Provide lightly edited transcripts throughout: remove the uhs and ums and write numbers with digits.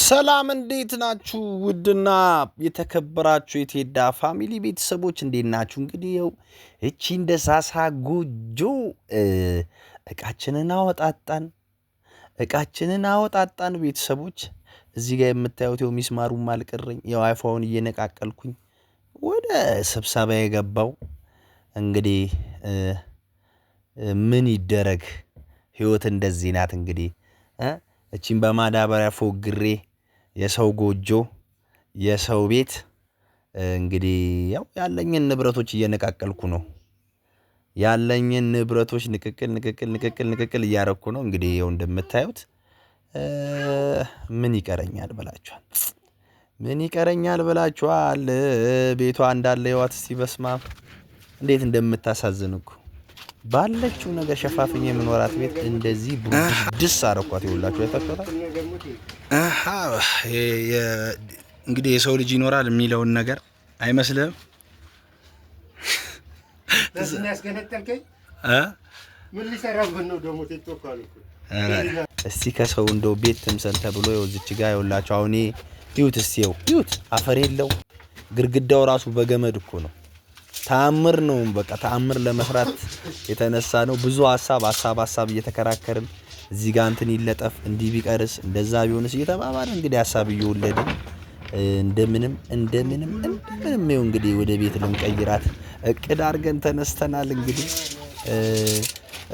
ሰላም እንዴት ናችሁ? ውድና የተከበራችሁ የቴዳ ፋሚሊ ቤተሰቦች እንዴት ናችሁ? እንግዲህ ይኸው እቺ እንደ ሳሳ ጎጆ እቃችንን አወጣጣን ቤተሰቦች። እዚህ ጋር የምታዩት ይኸው ሚስማሩም አልቀረኝ፣ ያው አይፋውን እየነቃቀልኩኝ ወደ ስብሰባ የገባው። እንግዲህ ምን ይደረግ፣ ህይወት እንደዚህ ናት። እንግዲህ እቺን በማዳበሪያ ፎግሬ የሰው ጎጆ የሰው ቤት እንግዲህ ያው ያለኝን ንብረቶች እየነቃቀልኩ ነው። ያለኝን ንብረቶች ንቅቅል እያረኩ ነው። እንግዲህ ይኸው እንደምታዩት ምን ይቀረኛል ብላችኋል? ቤቷ እንዳለ ህይወት እስቲ በስማም እንዴት እንደምታሳዝን እኮ ባለችው ነገር ሸፋፍኝ የምኖራት ቤት እንደዚህ ብሩድስ አረኳት። ይውላችሁ አይታችኋል። እንግዲህ የሰው ልጅ ይኖራል የሚለውን ነገር አይመስልም? ለዚህ ያስገነጠልከኝ ምን ሊሰራብን ነው ደግሞ? ቲክቶክ አልኩ። እስቲ ከሰው እንደው ቤት ትምሰል ተብሎ ይወዝች ጋር ይውላችሁ። አሁን ይሁት እስቲ ይሁት አፈር የለው ግርግዳው ራሱ በገመድ እኮ ነው። ተአምር ነው። በቃ ተአምር ለመስራት የተነሳ ነው። ብዙ ሐሳብ እየተከራከርን እዚህ ጋር እንትን ይለጠፍ እንዲህ ቢቀርስ እንደዛ ቢሆንስ እየተባባለ እንግዲህ ሐሳብ እየወለድን እንደምንም ነው እንግዲህ ወደ ቤት ልንቀይራት እቅድ አድርገን ተነስተናል። እንግዲህ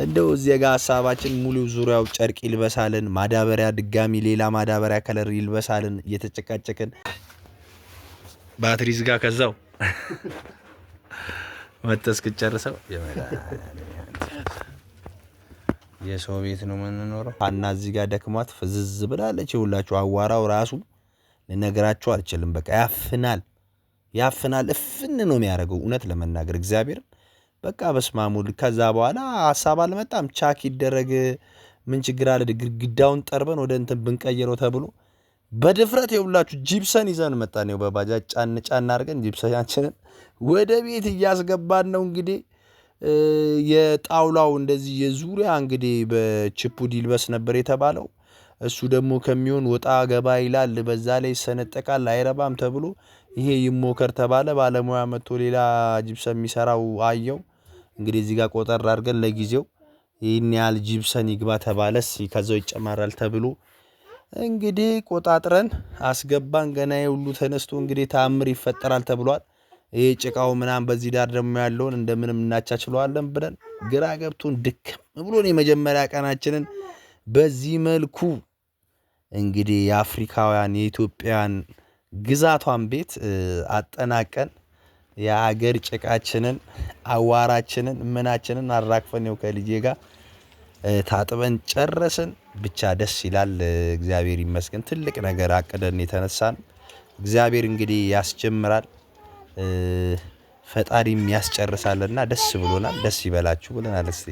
እንደው እዚህ ጋር ሐሳባችን ሙሉ ዙሪያው ጨርቅ ይልበሳልን፣ ማዳበሪያ ድጋሚ ሌላ ማዳበሪያ ከለር ይልበሳልን እየተጨቃጨቅን ባትሪ ዝጋ ከዛው ወጥተስክ ጨርሰው የሰው ቤት ነው የምንኖረው። አና እዚህ ጋር ደክሟት ፍዝዝ ብላለች። ይውላችሁ አዋራው ራሱ ልነግራችሁ አልችልም። በቃ ያፍናል እፍን ነው የሚያደርገው። እውነት ለመናገር እግዚአብሔር በቃ በስማሙል። ከዛ በኋላ ሐሳብ አልመጣም። ቻክ ይደረግ ምን ችግር አለ? ግድግዳውን ጠርበን ወደ እንትን ብንቀይረው ተብሎ በድፍረት ይውላችሁ ጂፕሰን ይዘን መጣን። ነው በባጃጅ ጫን አድርገን ጂፕሰናችንን ወደ ቤት እያስገባን ነው። እንግዲህ የጣውላው እንደዚህ የዙሪያ እንግዲህ በቺፑድ ይልበስ ነበር የተባለው። እሱ ደግሞ ከሚሆን ወጣ ገባ ይላል፣ በዛ ላይ ሰነጠቃል፣ አይረባም ተብሎ ይሄ ይሞከር ተባለ። ባለሙያ መጥቶ ሌላ ጂፕሰን የሚሰራው አየው። እንግዲህ እዚህ ጋር ቆጠር አድርገን ለጊዜው ይህን ያህል ጂፕሰን ይግባ ተባለ። ከዛው ይጨማራል ተብሎ እንግዲህ ቆጣጥረን አስገባን። ገና ሁሉ ተነስቶ እንግዲህ ተአምር ይፈጠራል ተብሏል። ይሄ ጭቃው ምናምን በዚህ ዳር ደግሞ ያለውን እንደምንም እናቻችለዋለን ብለን ግራ ገብቶን ድክም ብሎን የመጀመሪያ ቀናችንን በዚህ መልኩ እንግዲህ የአፍሪካውያን የኢትዮጵያን ግዛቷን ቤት አጠናቀን የሀገር ጭቃችንን አዋራችንን ምናችንን አራግፈን ነው ከልጄ ጋር ታጥበን ጨረስን። ብቻ ደስ ይላል። እግዚአብሔር ይመስገን። ትልቅ ነገር አቅደን የተነሳን እግዚአብሔር እንግዲህ ያስጀምራል፣ ፈጣሪም ያስጨርሳልና ደስ ብሎናል። ደስ ይበላችሁ ብለናል። እስቲ